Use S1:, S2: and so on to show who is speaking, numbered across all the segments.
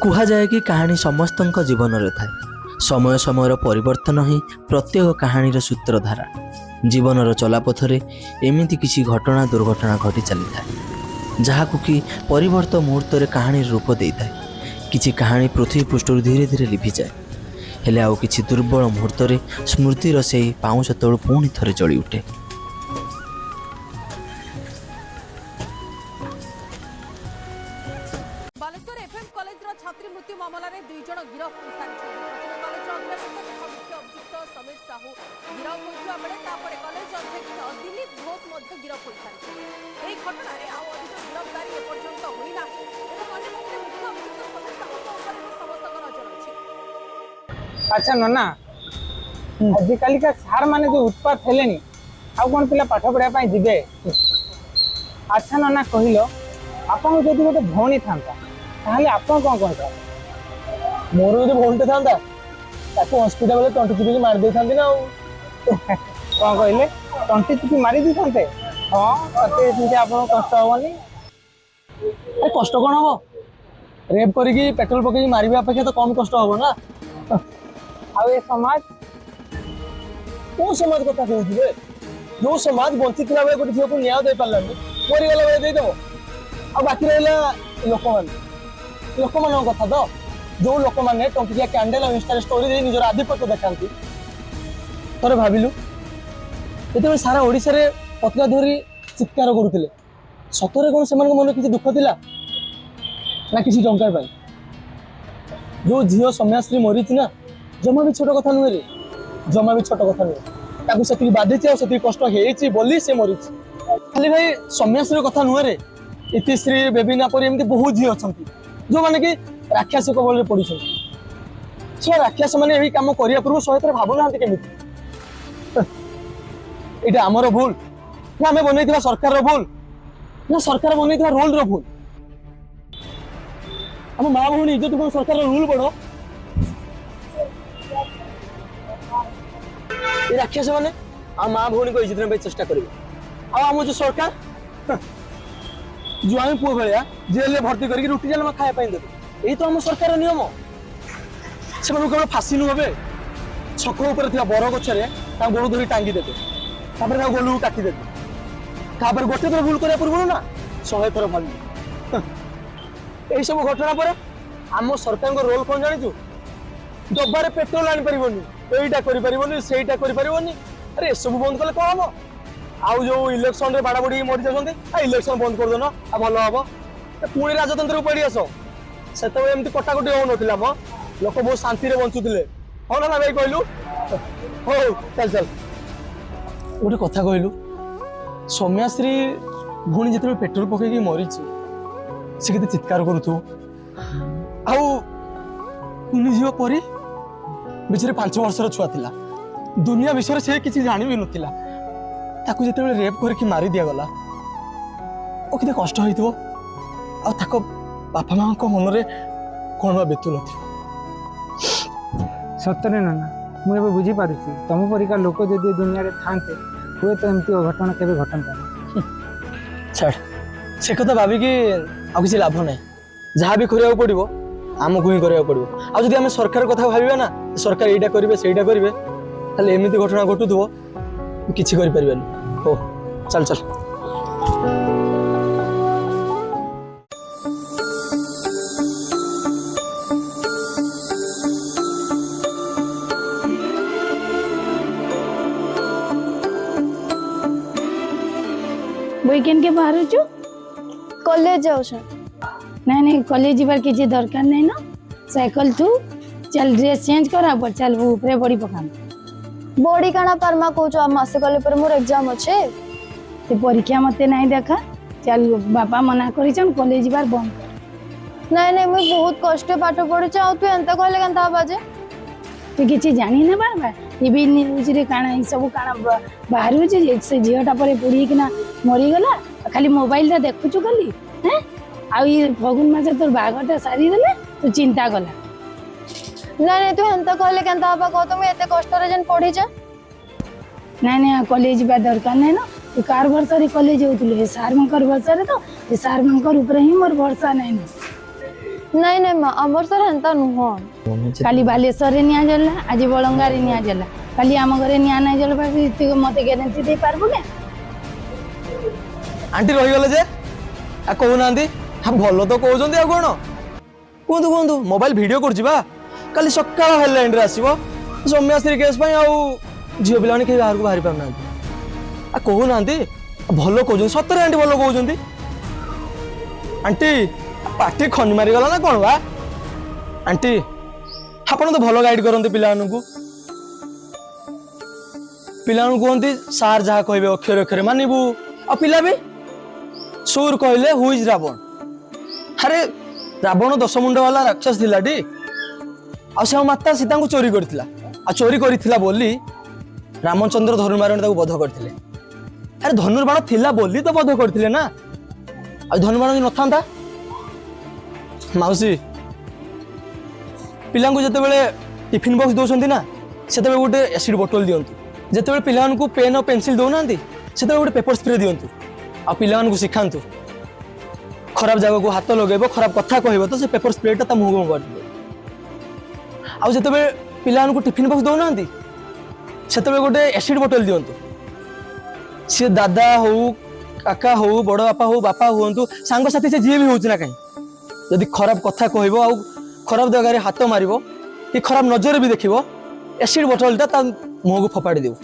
S1: କୁହାଯାଏ କି କାହାଣୀ ସମସ୍ତଙ୍କ ଜୀବନରେ ଥାଏ। ସମୟ ସମୟର ପରିବର୍ତ୍ତନ ହିଁ ପ୍ରତ୍ୟେକ କାହାଣୀର ସୂତ୍ରଧାରା। ଜୀବନର ଚଲାପଥରେ ଏମିତି କିଛି ଘଟଣା ଦୁର୍ଘଟଣା ଘଟି ଚାଲିଥାଏ, ଯାହାକୁ କି ପରିବର୍ତ୍ତ ମୁହୂର୍ତ୍ତରେ କାହାଣୀର ରୂପ ଦେଇଥାଏ। କିଛି କାହାଣୀ ପୃଥିବୀ ପୃଷ୍ଠରୁ ଧୀରେ ଧୀରେ ଲିଭିଯାଏ, ହେଲେ ଆଉ କିଛି ଦୁର୍ବଳ ମୁହୂର୍ତ୍ତରେ ସ୍ମୃତିର ସେହି ପାଉଁଶ ତଳୁ ପୁଣି ଥରେ ଜଳି ଉଠେ।
S2: बालेश्वर एफएम कॉलेज छात्री मृत्यु मामला रे 2 जन गिरफ हो सारी कॉलेज अध्यापक तथा मुख्य अभियुक्त समीर साहू गिरफ होइछुआ बेले तापरे कॉलेज अध्यक्ष दिलीप घोष मध्ये गिरफ होई सारी एई घटना रे आ अधिक गिरफ्तारी ए पर्यंत होइना एवं अन्य पक्षे मुख्य अभियुक्त समीर साहू को ऊपर समस्त नजर अछि।
S3: अच्छा नन्ना आजिकल का सार माने जो उत्पात हेलेनी आ कोन पिला पाठ पढ़ा पई जिबे। अच्छा नन्ना कहिलो आपन जदि गोटे भौणी थांता ताहले आपन कोन कहता
S4: मोर जो भौणीटे था ताको हॉस्पिटल में तंटी चिपी मार दे था ना
S3: कोन कहले तंटी चिपी मारी दी थांते। हां तते एते आपन कष्ट होवनी।
S4: अरे कष्ट कौन हम रेप करके पेट्रोल पकई मारे अपेक्षा तो कम कष्ट हम ना।
S3: आ ए समाज
S4: कौ समाज कथा कहते जो समाज बंची बेले गोटे झील को न्याय दे पारानी मरीगला बेले देदेव आ बाकी रहा लोक मान कथा तो जो लोक मैंने टंकिया कैंडल और इंस्टा स्टोरी दे निजर आधिपत्य देखा थे भाविलु जो सारा ओडिशा रे पतला धरी चित्कार करुले सतरे कौन से मन किसी दुख थिला ना किसी टंका पाई जो झील सौम्याश्री मरी ना जमा भी छोट कथा नुहे रे जमा भी छोट कथा नुहे से बाधी से कष्ट होती बोली से मरी खाली भाई सौम्याश्री कथा नुहे रे इतिश्री बेबिना पर एमती बहुत झी अच्छा जो मैंने कि राक्षस कबल पड़ी से राक्षस मैंने यही कम करने पूर्व सहित भावुना केमी ये आमर भूल ना आम बनई सरकार भूल ना सरकार बनई रोल भूल आम माँ भूणी इज्जत कौन सरकार रूल बड़ ये राक्षस मैंने आ माँ भूणी को इज्जत चेष्टा करेंगे आम जो सरकार जो आम पुओ भाया जेल में भर्ती करके रुटी जाल खाया देते यही तो आम सरकार नियम से केवल फाँसी नुहे छक उपर बर गचरे गोड़ धरी टांगी देते गोलू काटिदेते गोटे थर भूल करने पूर्व ना 100 थर भावी यही सब घटना पर आम सरकार रोल कौन जाचु डबारे पेट्रोल आनीपर यहीटा कर अरे सब बंद कले कौन हम आउ जो इलेक्शन रे बाड़ा बड़ी मरी जाते इलेक्शन बंद कर देना भल हम पुणी राजतंत्र को पड़ी आस से एमती कटाकटी हो नाम लोक बहुत शांति बंचुले हाँ ना भाई कहलु हो चल चल गोटे कथा कहलु सौम्याश्री भूणी जिते पेट्रोल पकईकि मरी से केते चित्कार करूथु आनी झील परी बिचरे 5 वर्षर छुआ थिला दुनिया विषय से किसी जानी भी नथिला ताकू जिते रेप करके मारी दिया गला ओ किते कष्ट होइथिबो आ ताको बापा मां को मन रे कोन बा बेतु नथिबो।
S3: सतरे नाना मुझे बुझी पारुची तुम परिका लोक जदि दुनिया रे थांते हुए तो एमती घटना केबे घटन
S4: छाड़ से कथा भाभी कि आ किसी लाभ ना जहाँ भी करिया पड़ो आमको ही करिया पड़ो आ जदि आम सरकार कथा भाविबा ना सरकार एटा करिवे सेटा करिवे ताले एमिति घटना घटुथबो किछि करि परिबानी हो चल चल
S5: वीकेंड के बाहर छु
S6: कॉलेज जाऊ
S5: नहीं नहीं कॉलेज जीवार किसी दरकार नहीं ना साइकिल तू चल ड्रेस चेंज कर पर चल वो ऊपर बॉडी पकाम
S6: बॉडी काना परमा कहू आ मासे कले पर मोर एग्जाम अच्छे
S5: ते परीक्षा मते नहीं देखा चल बापा मना करिछन कॉलेज जीवार बंद कर
S6: नहीं नहीं मुझे बहुत कष्ट पाठ पढ़े आ तू एंता कहले केंता बाजे
S5: तू किछि जानी ना बाबा टीवी न्यूज रे काना सब काना बाहर से झीटा पर पुड़ी किना मरी गला खाली मोबाइल ता देखुछु खाली हैं आ ये फगुन मास तोर बागटा सारी देले तू चिंता कला
S6: नहीं नहीं तू एंता कहले केंता बाबा कह तुम एते कष्ट रे जन पढ़ी जा
S5: नहीं नहीं कॉलेज बा दरकार नहीं ना तू कार भरसा रे कॉलेज होतले सार मंकर भरसा रे तो सार मंकर ऊपर ही मोर भरसा नहीं ना
S6: नहीं नहीं माँ अमर सर हेंता नुह
S5: काली बालेश्वर रे निया जला आज बलंगा रे निया जला काली आम घरे निया नहीं जल मते ग्यारंटी दे पारबो के
S4: आंटी रहीगले जे आ कहूना भल तो कहते आ कौन कहतु कहतु मोबाइल वीडियो कर काली सकाळ हेडलाइन रे आसीबो सौम्याश्री केस पई आउ झियो पिला कहीं बाहर को बाहरी पाना आ कहूना भल कहते सतरे आंटी भल कहते आंटी पार्टी खनि मारी गला ना कौन बा आंटी आपण तो भल गाइड करते पिला कहते सार जहाँ कहे अक्षर अक्षर मानबू आ पिला भी सुर कहले हु इज रावण अरे रावण 10 मुंड वाला राक्षस थिला डी आ से माता सीता को चोरी करथिला आ चोरी करथिला बोली रामचंद्र धनुर्बाण ताको बध करथिले अरे धनुर्बाण थिला बोली तो बध करथिले ना आ धनुर्बाण न थांता माउसी पिला को जते बेले टिफिन बॉक्स दोसंती ना सेते बेले गोटे एसिड बोतल दियंतु जते बेले पिला को पेन और पेंसिल दो नांती सेते बेले गोटे पेपर स्प्रे दियंतु आ पिला को सिखांतु खराब जगह को हाथ लगेबो खराब कथा कहबो तो से पेपर स्प्रेटा ता मुंह को कर दे आ जते बेले पिला को टिफिन बॉक्स दो नांती सेते बेले गोटे एसिड बोतल दियंतु से दादा हो काका हो बड़ बापा हुंतु सांग साथी से जी भी होच ना कहीं यदि खराब कथा कहबो आ खराब जगह हाथ मारिबो कि खराब नजर भी देखिबो एसिड बोतलटा ता मुंह को फपाड़ी देव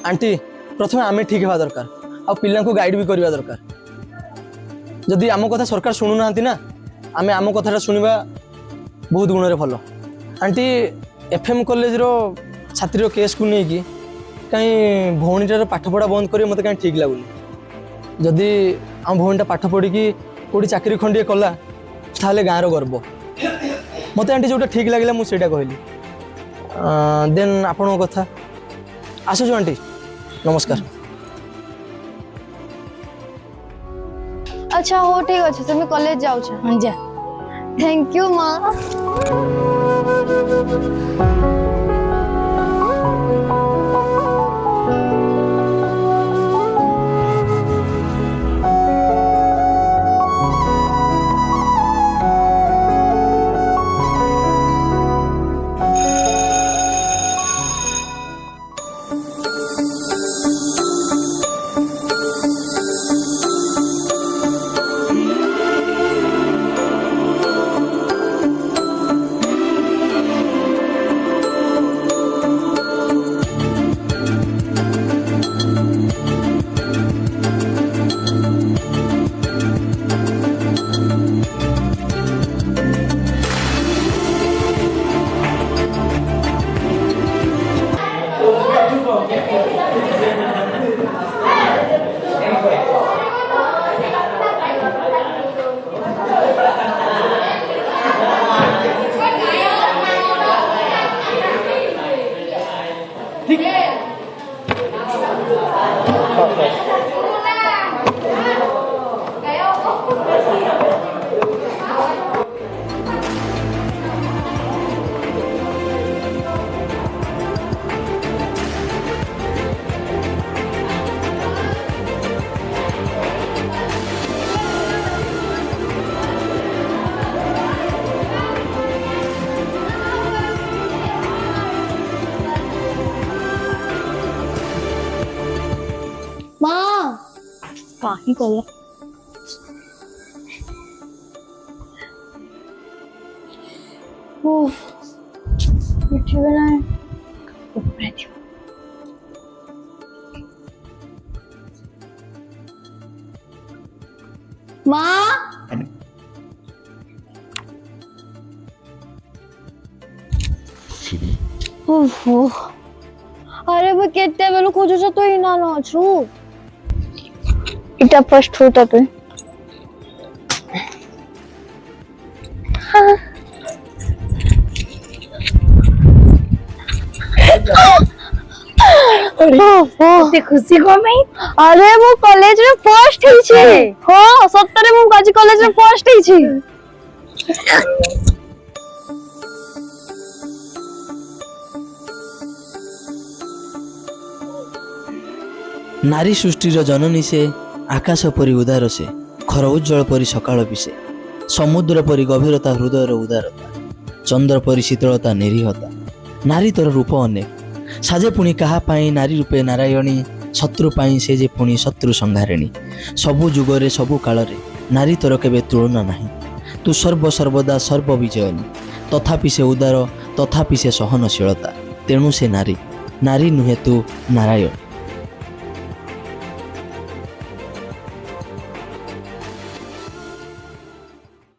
S4: आंटी प्रथम आम ठीक हवा दरकार आ पिला को गाइड भी करवा दरकार जदि आम कथा सरकार शुणु ना ना आम आम कथा शुणा बहुत गुण रे भल आंटी एफएम कॉलेज रो छात्री केस को नहीं कि कहीं भौणीटार पाठ पढ़ा बंद कर मत कहीं ठीक लगुनि जदि आम भौणीटा पाठ पढ़ी कोड़ी चाकरी खंडे कला ताले गाँव गर्व मत आंटी जोटा ठीक लगे मुझे कहली देन आपण कथा आसुच आंटी नमस्कार
S6: अच्छा हो ठीक अच्छे से मैं कॉलेज जाऊँ
S5: हां जा
S6: थैंक यू माँ
S5: काही कला
S6: उफ उठिबे ना ऊपर थी माँ ओहो अरे वो केते बेलो खोजो तो ही ना ना छु इटा फर्स्ट होता पे
S5: ते खुशी को में
S6: अरे वो कॉलेज में फर्स्ट ही छे हां सत्तरे मु काजी कॉलेज में फर्स्ट ही छे
S1: नारी सृष्टिर जननी से आकाश परी उदार से खर उज्जवल परी सकाळ पिसे ସମୁଦ୍ର ପରି ଗଭୀରତା ହୃଦୟର ଉଦାରତା, ଚନ୍ଦ୍ର ପରି ଶୀତଳତା ନିରୀହତା। ନାରୀ ତୋର ରୂପ ଅନେକ, ସାଜେ ପୁଣି କାହା ପାଇଁ ନାରୀ ରୂପେ ନାରାୟଣୀ, ଶତ୍ରୁ ପାଇଁ ସେ ଯେ ପୁଣି ଶତ୍ରୁ ସଂହାରିଣୀ। ସବୁ ଯୁଗରେ ସବୁ କାଳରେ ନାରୀ ତୋର କେବେ ତୁଳନା ନାହିଁ। ତୁ ସର୍ବଦା ସର୍ବବିଜୟିନୀ, ତଥାପି ସେ ଉଦାର, ତଥାପି ସେ ସହନଶୀଳତା। ତେଣୁ ସେ ନାରୀ, ନାରୀ ନୁହେଁ ତୁ ନାରାୟଣ।